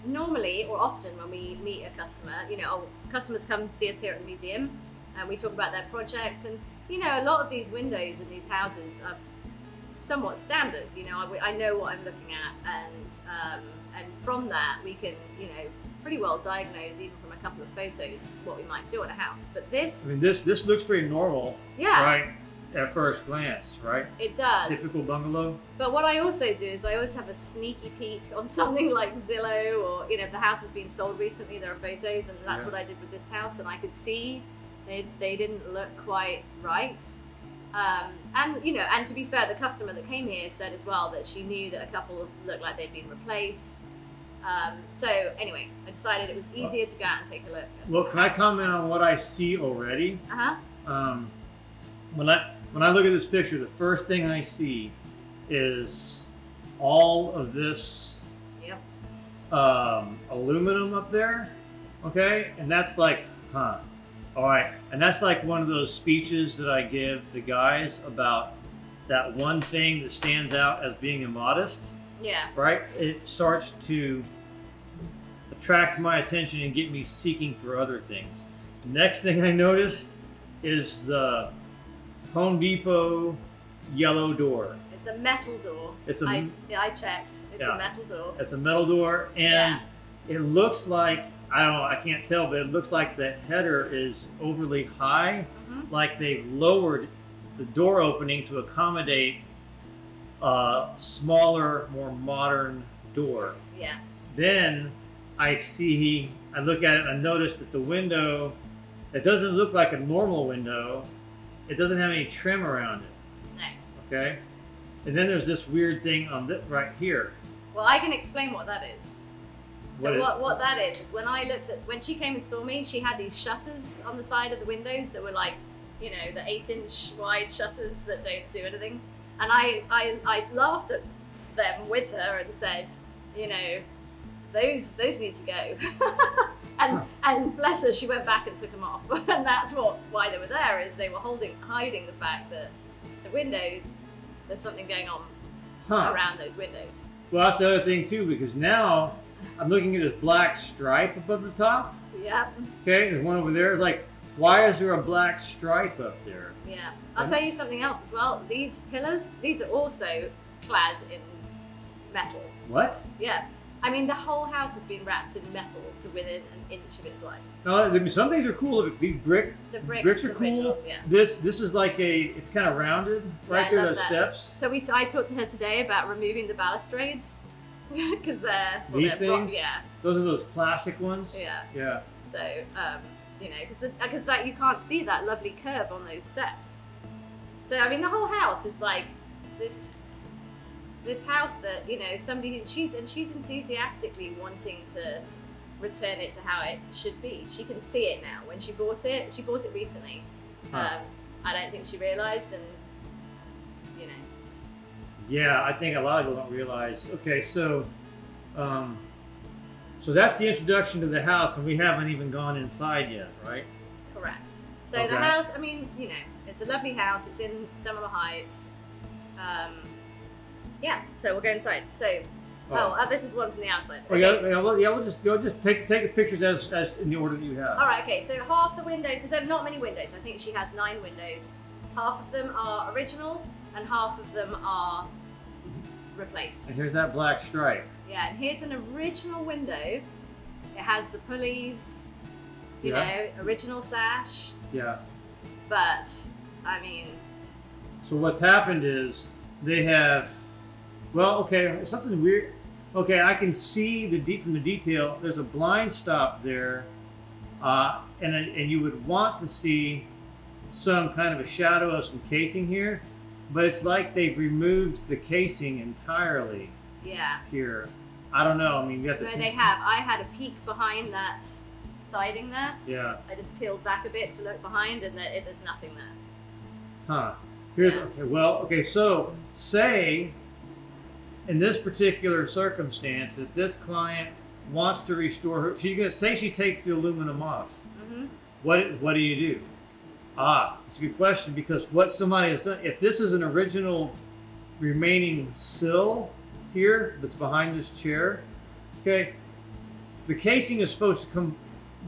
normally or often when we meet a customer, customers come see us here at the museum and we talk about their project, and a lot of these windows in these houses are somewhat standard. I know what I'm looking at, and from that we can pretty well diagnose even from a couple of photos what we might do on a house. But this, I mean, this looks pretty normal, yeah, right, at first glance, right? It does. Typical bungalow. But what I also do is I always have a sneaky peek on something like Zillow, or if the house has been sold recently, there are photos, and that's what I did with this house, and I could see they didn't look quite right. And to be fair, the customer that came here said as well that she knew that a couple looked like they'd been replaced. So anyway, I decided it was easier to go out and take a look. Well, can I comment on what I see already? When I look at this picture, the first thing I see is all of this aluminum up there, okay? And that's like, all right. And that's like one of those speeches that I give the guys about that one thing that stands out as being immodest. Yeah. Right? It starts to attract my attention and get me seeking for other things. Next thing I notice is the Home Depot yellow door. It's a metal door. I checked. It's a metal door. It's a metal door, and it looks like, I can't tell, but it looks like the header is overly high, like they've lowered the door opening to accommodate a smaller, more modern door. Yeah. Then I look at it and I notice that the window, it doesn't look like a normal window. It doesn't have any trim around it. No. Okay? And then there's this weird thing on this right here. Well, I can explain what that is. So what that is when she came and saw me, she had these shutters on the side of the windows that were like, the 8-inch wide shutters that don't do anything. And I laughed at them with her and said, those need to go. and bless her, she went back and took them off. And that's why they were there, is they were hiding the fact that the windows, there's something going on around those windows. Well, that's the other thing too, because now I'm looking at this black stripe above the top. Yeah. Okay, there's one over there. It's like, why is there a black stripe up there? Yeah. I'll tell you something else as well. These pillars, these are also clad in metal. What? Yes. I mean, the whole house has been wrapped in metal to within an inch of its life. No, some things are cool. The bricks are cool. Original, yeah. This is like it's kind of rounded right there, those steps. So I talked to her today about removing the balustrades because they're these things. Yeah. Those are those plastic ones. Yeah. Yeah. So because that you can't see that lovely curve on those steps. So I mean, the whole house is like this house that she's enthusiastically wanting to return it to how it should be. She can see it now. When she bought it recently. I don't think she realized, and yeah, I think a lot of people don't realize. Okay, so so that's the introduction to the house, and we haven't even gone inside yet, right? Correct. So the house, I mean, it's a lovely house. It's in Summer Heights. Yeah, so we'll go inside. So, this is one from the outside. Okay. We'll just take the pictures as in the order that you have. All right. Okay. So half the windows. So not many windows. I think she has 9 windows. Half of them are original, and half of them are replaced. And here's that black stripe. Yeah, and here's an original window. It has the pulleys. Original sash. Yeah. But I mean. So what's happened is they have. Well, okay, something weird. Okay, I can see from the detail. There's a blind stop there, and you would want to see some kind of a shadow of some casing here, but it's like they've removed the casing entirely. Yeah. Here, I don't know. I mean, you have to. No, they have. I had a peek behind that siding there. Yeah. I just peeled back a bit to look behind, and there's nothing there. Here's okay. So say, in this particular circumstance, that this client wants to restore her, she's going to say she takes the aluminum off. Mm-hmm. What do you do? It's a good question, because what somebody has done, if this is an original remaining sill here that's behind this chair, okay, the casing is supposed to come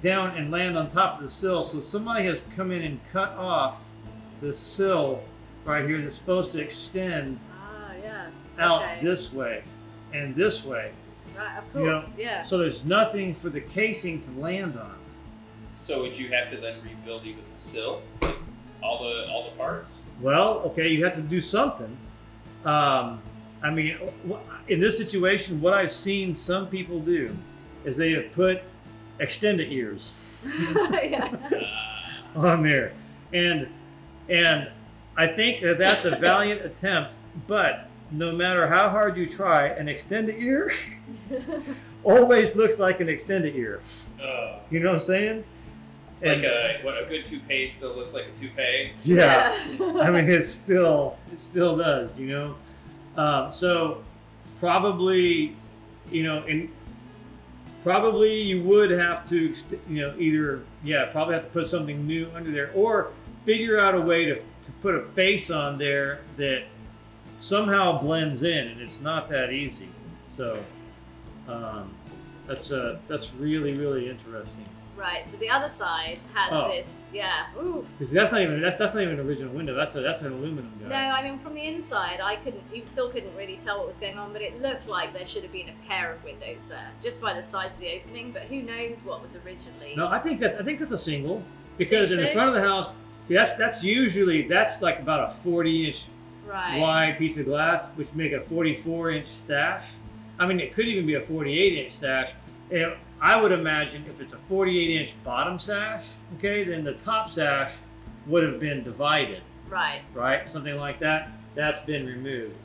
down and land on top of the sill. So somebody has come in and cut off the sill right here that's supposed to extend out this way and this way. Right, of course, yeah. So there's nothing for the casing to land on. So would you have to then rebuild even the sill, like all the parts? Well, okay, you have to do something. I mean, in this situation, what I've seen some people do is they have put extended ears on there, and I think that that's a valiant attempt. But no matter how hard you try, an extended ear always looks like an extended ear. You know what I'm saying? It's like a good toupee still looks like a toupee. Yeah. I mean, it still does, you know. So probably, you know, probably you would have to, you know, either probably have to put something new under there, or figure out a way to put a face on there that somehow blends in, and it's not that easy. So that's really, really interesting. Right. So the other side has this, Because that's not even an original window. That's an aluminum guy. No, I mean from the inside, you still couldn't really tell what was going on, but it looked like there should have been a pair of windows there, just by the size of the opening. But who knows what was originally? No, I think that's a single, because in the so? front of the house, that's like about a 40-inch wide piece of glass, which make a 44-inch sash. I mean, it could even be a 48-inch sash. And I would imagine if it's a 48-inch bottom sash, okay, then the top sash would have been divided. Right? Something like that. That's been removed.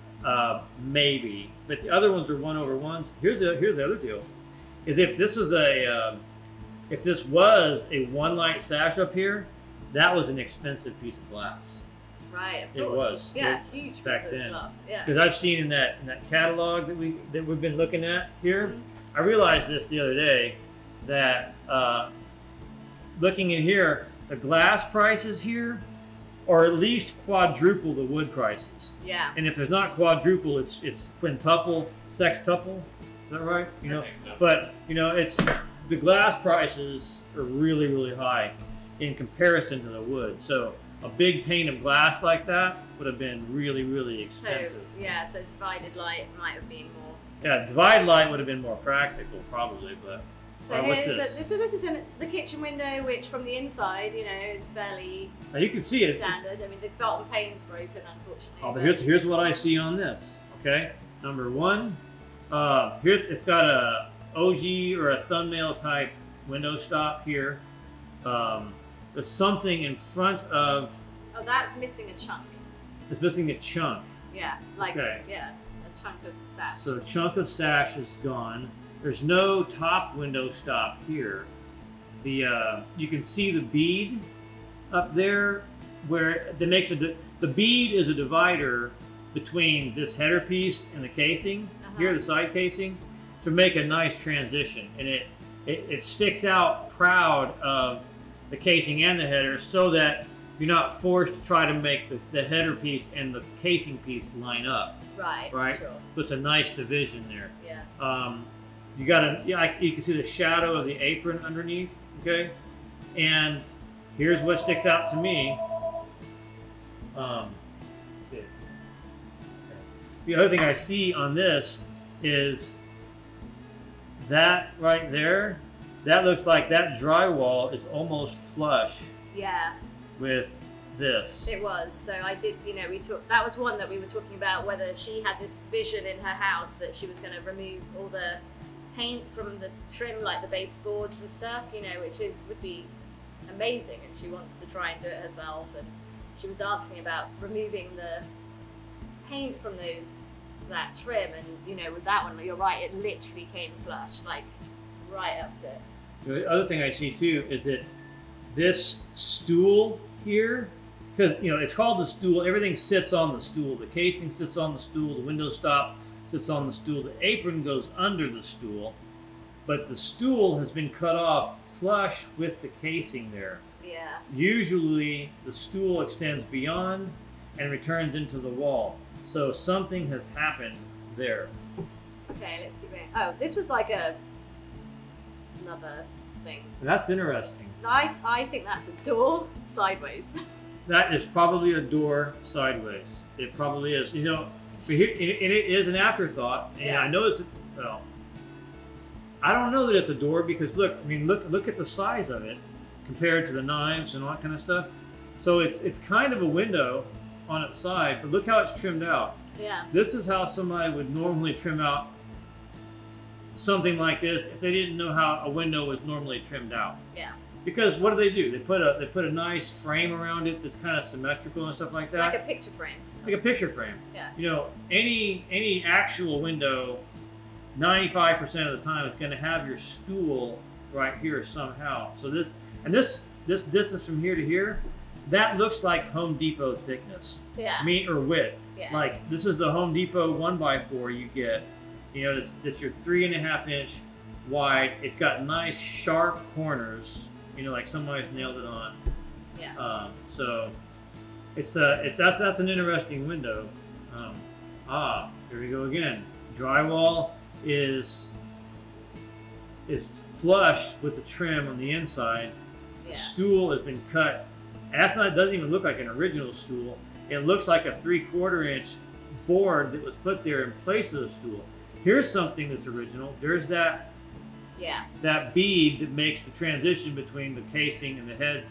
Maybe. But the other ones are 1/1s. Here's the other deal. Is if this was a one light sash up here, that was an expensive piece of glass. Right, of course. It was. Yeah, huge back piece then. of glass. Yeah. Because I've seen in that catalog that we've been looking at here, I realized this the other day, that looking in here, the glass prices here are at least quadruple the wood prices. Yeah. And if there's not quadruple, it's quintuple, sextuple. Is that right? You know. I think so. But you know, it's the glass prices are really, really high in comparison to the wood. So a big pane of glass like that would have been really, really expensive. So divided light might have been more. Yeah, divided light would have been more practical, probably, but. So what's this is in the kitchen window, which from the inside, you know, is fairly now you can see it. standard. I mean, the bottom pane's broken, unfortunately. Oh, but here's what I see on this. Okay, number one, here it's got a OG or a thumbnail type window stop here. There's something in front of. Oh, that's missing a chunk. It's missing a chunk. Yeah, a chunk of sash. So a chunk of sash is gone. There's no top window stop here. You can see the bead up there, where that makes the bead is a divider between this header piece and the casing. Here, the side casing, to make a nice transition, and it sticks out proud of the casing and the header, so that you're not forced to try to make the header piece and the casing piece line up. Right. Sure. So it's a nice division there. Yeah. You can see the shadow of the apron underneath, okay? And here's what sticks out to me. The other thing I see on this is that right there, that looks like that drywall is almost flush with this. It was. So I did, that was one that we were talking about, whether she had this vision in her house that she was going to remove all the paint from the trim, like the baseboards and stuff, which would be amazing, and she wants to try and do it herself. And she was asking about removing the paint from that trim, and with that one, you're right, it literally came flush, like right up to it. The other thing I see too is that this stool here, because it's called the stool, everything sits on the stool. The casing sits on the stool, the window stop sits on the stool, the apron goes under the stool, but the stool has been cut off flush with the casing there. Yeah. Usually the stool extends beyond and returns into the wall. So something has happened there. Okay, let's keep going. Oh, this was like another thing. That's interesting. I think that's a door sideways. That is probably a door sideways. It probably is. You know, but here, and it is an afterthought. And Yeah. I know it's, well, I don't know that it's a door because look, I mean, look at the size of it compared to the knives and all that kind of stuff. So it's kind of a window on its side, but look how it's trimmed out. Yeah. This is how somebody would normally trim out something like this if they didn't know how a window was normally trimmed out. Yeah. Because what do? They put a nice frame around it that's kind of symmetrical and stuff like that. Like a picture frame. Like a picture frame. Yeah. You know, any actual window, 95% of the time is going to have your stool right here somehow. So this distance from here to here, that looks like Home Depot thickness. Yeah. Or width. Yeah. Like this is the Home Depot 1x4 you get. You know, that's your 3.5 inch wide. It's got nice sharp corners. You know, like somebody's nailed it on. Yeah. So that's an interesting window. Here we go again. Drywall is flush with the trim on the inside. Yeah. The stool has been cut. It doesn't even look like an original stool. It looks like a 3/4 inch board that was put there in place of the stool. Here's something that's original. There's that bead that makes the transition between the casing and the header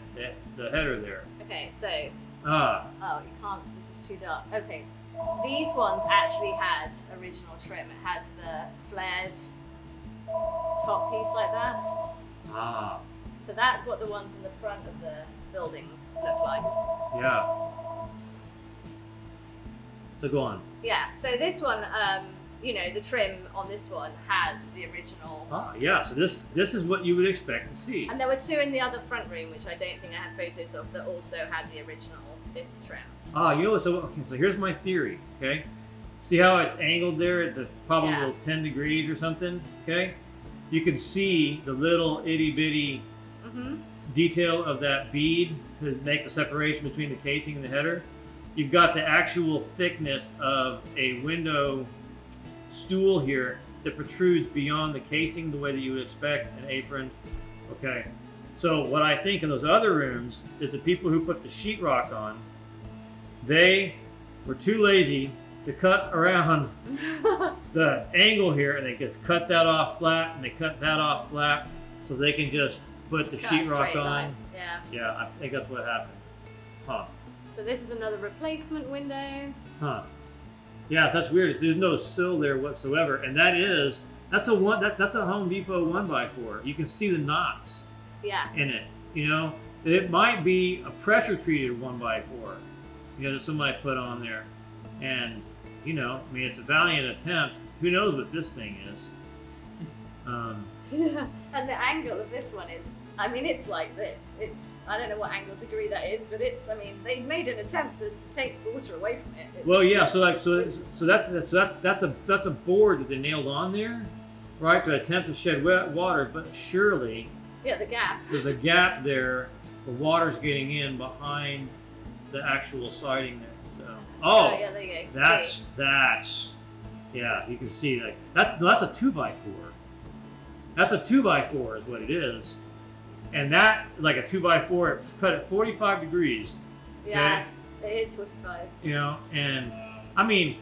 there. Okay, so. Ah. Oh, you can't. This is too dark. Okay. These ones actually had original trim. It has the flared top piece like that. Ah. So that's what the ones in the front of the building look like. Yeah. So go on. Yeah. So this one, you know, the trim on this one has the original. Ah, yeah. So this is what you would expect to see. And there were two in the other front room, which I don't think I had photos of, that also had the original this trim. Ah, you know, so here's my theory. Okay. See how it's angled there at the probably Yeah. 10 degrees or something. Okay. You can see the little itty bitty detail of that bead to make the separation between the casing and the header. You've got the actual thickness of a window stool here that protrudes beyond the casing the way that you would expect an apron. Okay. So what I think in those other rooms is the people who put the sheetrock on, they were too lazy to cut around the angle here, and they just cut that off flat, and they cut that off flat, so they can just put the sheetrock on. Line. Yeah. Yeah, I think that's what happened. Huh. So this is another replacement window. Huh. Yeah, so that's weird. There's no sill there whatsoever, and that's a Home Depot 1x4. You can see the knots. Yeah. In it, you know, it might be a pressure treated 1x4, you know, that somebody put on there, and you know, I mean, it's a valiant attempt. Who knows what this thing is? And the angle of this one is, I mean, it's like this. I don't know what angle degree that is, but I mean, they made an attempt to take water away from it. Well, yeah, so that's a board that they nailed on there, right, to attempt to shed wet water, but surely. Yeah, the gap. There's a gap there. The water's getting in behind the actual siding there. So, yeah, there you go. That's yeah. You can see that's a 2x4. That's a 2x4 is what it is, and that like a 2x4. It's cut at 45 degrees. Yeah, okay? It is 45. You know, and I mean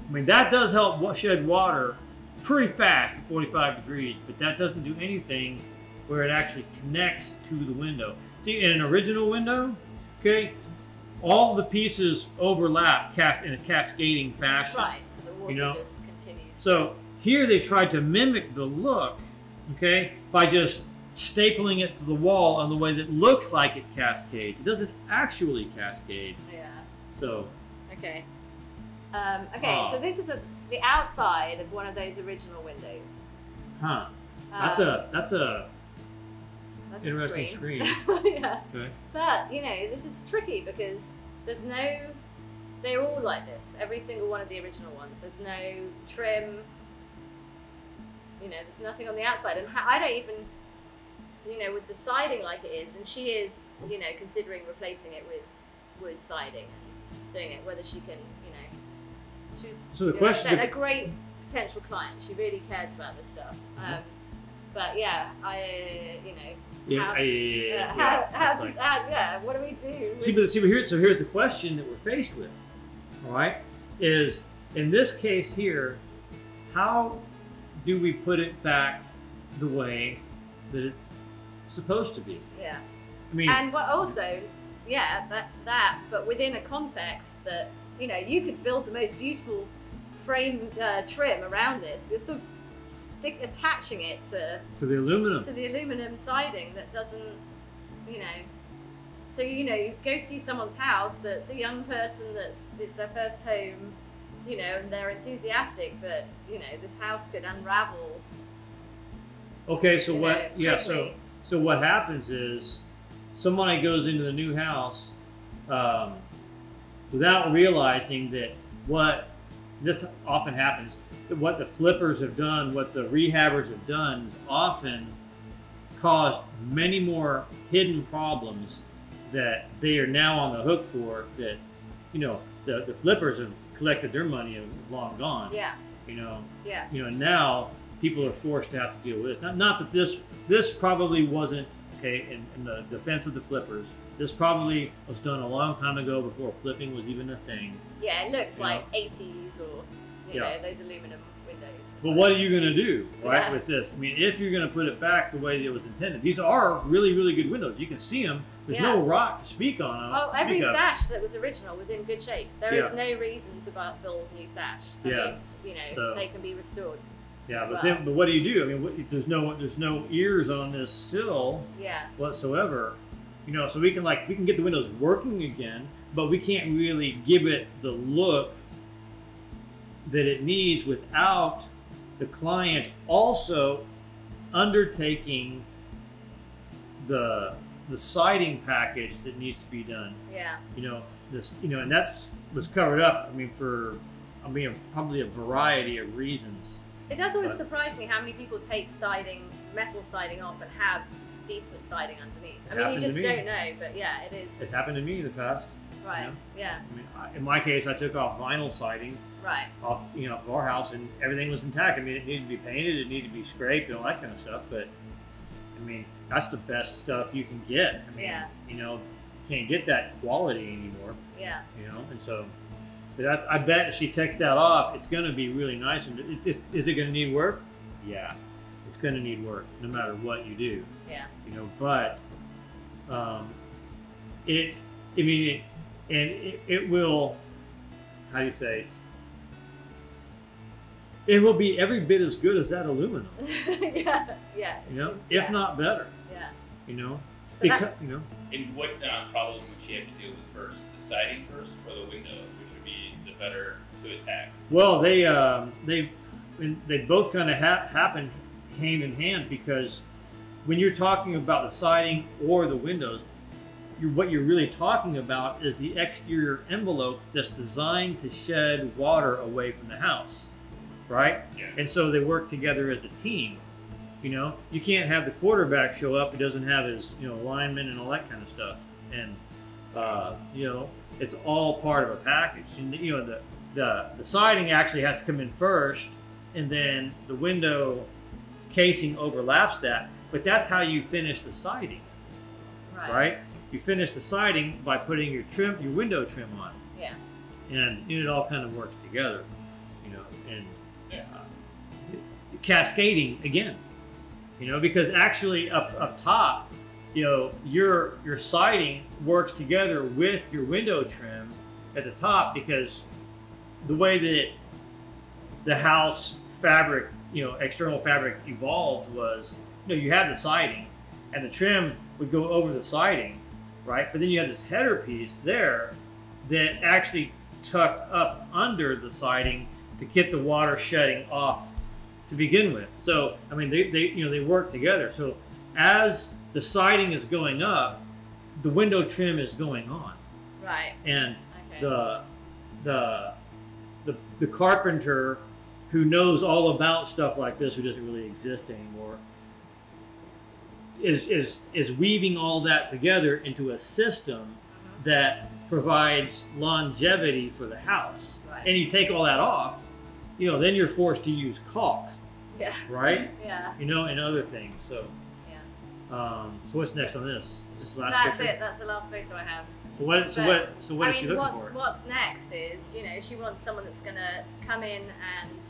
that does help shed water pretty fast at 45 degrees, but that doesn't do anything where it actually connects to the window. See, in an original window, okay, all the pieces overlap in a cascading fashion. Right, so the water just continues. So here they tried to mimic the look, okay, by just stapling it to the wall on the way that looks like it cascades. It doesn't actually cascade. Yeah. So. Okay. So this is the outside of one of those original windows. Huh. That's interesting screen. Yeah. Okay. But, you know, this is tricky because they're all like this. Every single one of the original ones. There's no trim. You know, there's nothing on the outside. And I don't even, you know, with the siding like it is, and she is, you know, considering replacing it with wood siding and doing it, whether she can, you know, she's so the question, a great potential client. She really cares about this stuff. But yeah, you know. What do we do? So here's the question that we're faced with. All right, is in this case here, how do we put it back the way that it's supposed to be? Yeah. I mean, and what also, yeah, but within a context that, you know, you could build the most beautiful frame trim around this, but sort of attaching it to the aluminum siding that doesn't, you know. So, you know, you go see someone's house that's a young person it's their first home, you know, and they're enthusiastic, but, you know, this house could unravel. Okay, so what? Know, yeah, quickly. so what happens is somebody goes into the new house without realizing that this often happens. What the flippers have done, what the rehabbers have done, is often caused many more hidden problems that they are now on the hook for. That, you know, the flippers have collected their money and long gone. Yeah. You know. Yeah. You know, now people are forced to have to deal with it. Not that this probably wasn't, okay, in the defense of the flippers, this probably was done a long time ago before flipping was even a thing. Yeah, it looks like 80s or, you know, those aluminum windows. But what are you going to do, right, Yeah. with this? I mean, if you're going to put it back the way it was intended, these are really, really good windows. You can see them. There's no rot to speak on them. Oh, every sash that was original was in good shape. There is no reason to build new sash. I mean, you know, they can be restored. Yeah, but what do you do? I mean, there's no ears on this sill whatsoever. You know, so we can get the windows working again, but we can't really give it the look that it needs without the client also undertaking the siding package that needs to be done. Yeah. You know, and that was covered up. I mean, probably a variety of reasons. It does always surprise me how many people take metal siding off and have decent siding underneath. I mean, you just don't know, but yeah, it is. It happened to me in the past. Right. You know? Yeah. I mean, in my case, I took off vinyl siding. Right. Off, you know, of our house, and everything was intact. I mean, it needed to be painted, it needed to be scraped, and all that kind of stuff. But I mean, that's the best stuff you can get. I mean, you know, you can't get that quality anymore. Yeah. You know, and so. But I bet if she takes that off, it's going to be really nice. And is it going to need work? Yeah, it's going to need work no matter what you do. Yeah. You know, but it will. How do you say? It will be every bit as good as that aluminum. Yeah. You know, if not better. Yeah. You know, so you know. And what problem would she have to deal with first? The siding first, or the windows, which would be the better to attack? Well, they both kind of happen hand in hand, because when you're talking about the siding or the windows, what you're really talking about is the exterior envelope that's designed to shed water away from the house, right? Yeah. And so they work together as a team. You know, you can't have the quarterback show up who doesn't have his, you know, linemen and all that kind of stuff. And you know, it's all part of a package. And you know, the siding actually has to come in first, and then the window casing overlaps that. But that's how you finish the siding, right? You finish the siding by putting your window trim on. Yeah. And it all kind of works together, you know, and cascading again, you know, because actually up top, you know, your siding works together with your window trim at the top, because the way that the house fabric, you know, external fabric evolved was, you know, you had the siding and the trim would go over the siding, right? But then you had this header piece there that actually tucked up under the siding to get the water shedding off to begin with. So, I mean, they work together. So as the siding is going up, the window trim is going on. Right. And the carpenter who knows all about stuff like this, who doesn't really exist anymore, is weaving all that together into a system that provides longevity for the house. Right. And you take all that off, you know, then you're forced to use caulk. Yeah. right? Yeah. You know, and other things. So, Yeah. So what's next on this? Is this the last That's picture? it. That's the last photo I have. So what is she looking what's, for? What's next is, you know, she wants someone that's going to come in and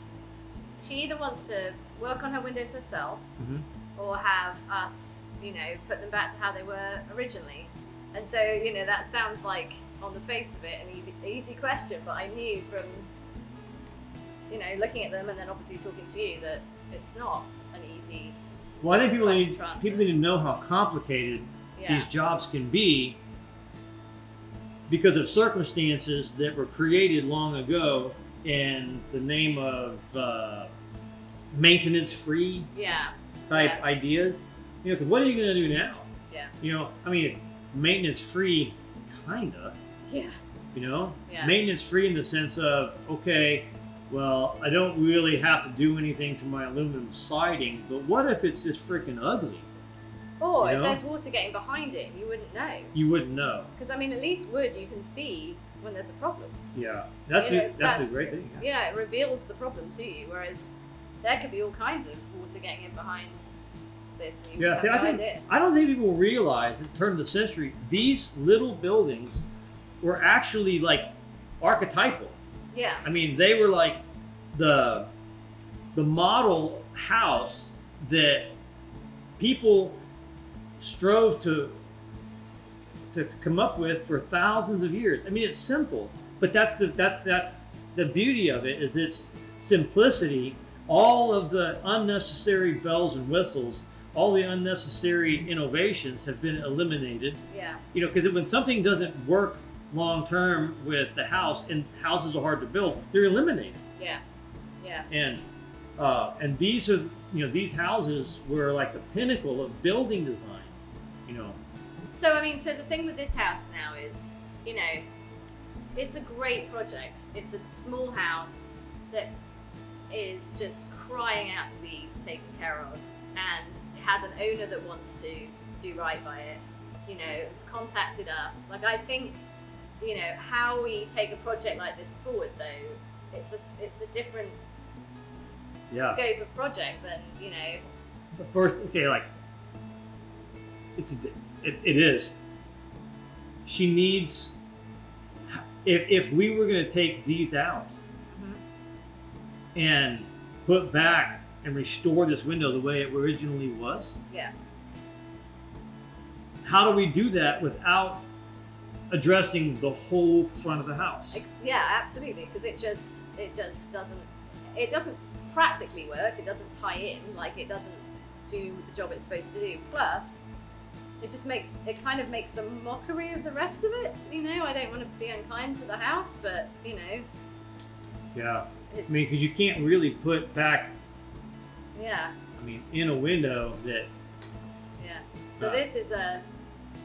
she either wants to work on her windows herself or have us, you know, put them back to how they were originally. And so, you know, that sounds like, on the face of it, an easy question, but I knew from, you know, looking at them and then obviously talking to you that it's not an easy. Well, I think people need to know how complicated these jobs can be because of circumstances that were created long ago in the name of maintenance-free type ideas. You know, because what are you going to do now? Yeah. You know, I mean, maintenance-free, kinda. Yeah. You know, yeah. Maintenance-free in the sense of, okay, well, I don't really have to do anything to my aluminum siding, but what if it's just freaking ugly? Or if there's water getting behind it, you wouldn't know. You wouldn't know. Because I mean, at least wood you can see when there's a problem. Yeah, that's the great thing. Yeah, it reveals the problem to you. Whereas there could be all kinds of water getting in behind this. And you have no idea. I don't think people realize at the turn of the century these little buildings were actually like archetypal. Yeah. I mean, they were like the model house that people strove to come up with for thousands of years. I mean, it's simple, but that's the beauty of it, is its simplicity. All of the unnecessary bells and whistles, all the unnecessary innovations have been eliminated. Yeah. You know, because when something doesn't work long term with the house, and houses are hard to build, they're eliminated. Yeah. Yeah. And these are, you know, these houses were like the pinnacle of building design. You know. So I mean, so the thing with this house now is, you know, it's a great project. It's a small house that is just crying out to be taken care of, and it has an owner that wants to do right by it. You know, it's contacted us. Like, I think, you know, how we take a project like this forward, though, it's a different scope of project than, you know. But first, okay, like it is. She needs. If we were going to take these out and put back and restore this window the way it originally was, how do we do that without addressing the whole front of the house? Yeah, absolutely, because it just doesn't practically work. It doesn't tie in, like, it doesn't do the job it's supposed to do. Plus, it kind of makes a mockery of the rest of it. You know, I don't want to be unkind to the house, but, you know. Yeah. I mean, because you can't really put back. Yeah. I mean, in a window that. Yeah. So this is a,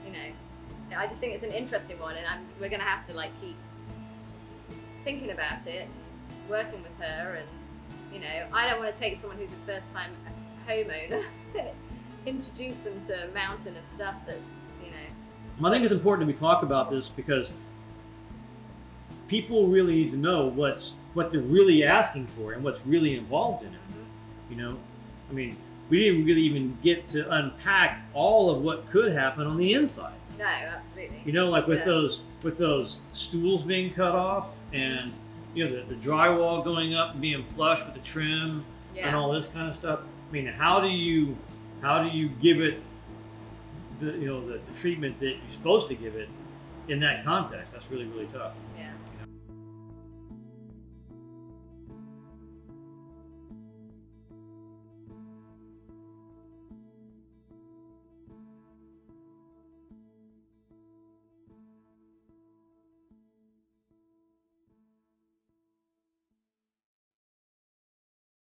you know, I just think it's an interesting one, and we're going to have to, like, keep thinking about it, and working with her, and, you know, I don't want to take someone who's a first-time homeowner, introduce them to a mountain of stuff that's, you know. I think it's important that we talk about this because people really need to know what they're really asking for and what's really involved in it. You know, I mean, we didn't really even get to unpack all of what could happen on the inside. No, absolutely. You know, like with those stools being cut off, and, you know, the drywall going up and being flush with the trim and all this kind of stuff. I mean, how do you give it the treatment that you're supposed to give it in that context? That's really, really tough. Yeah.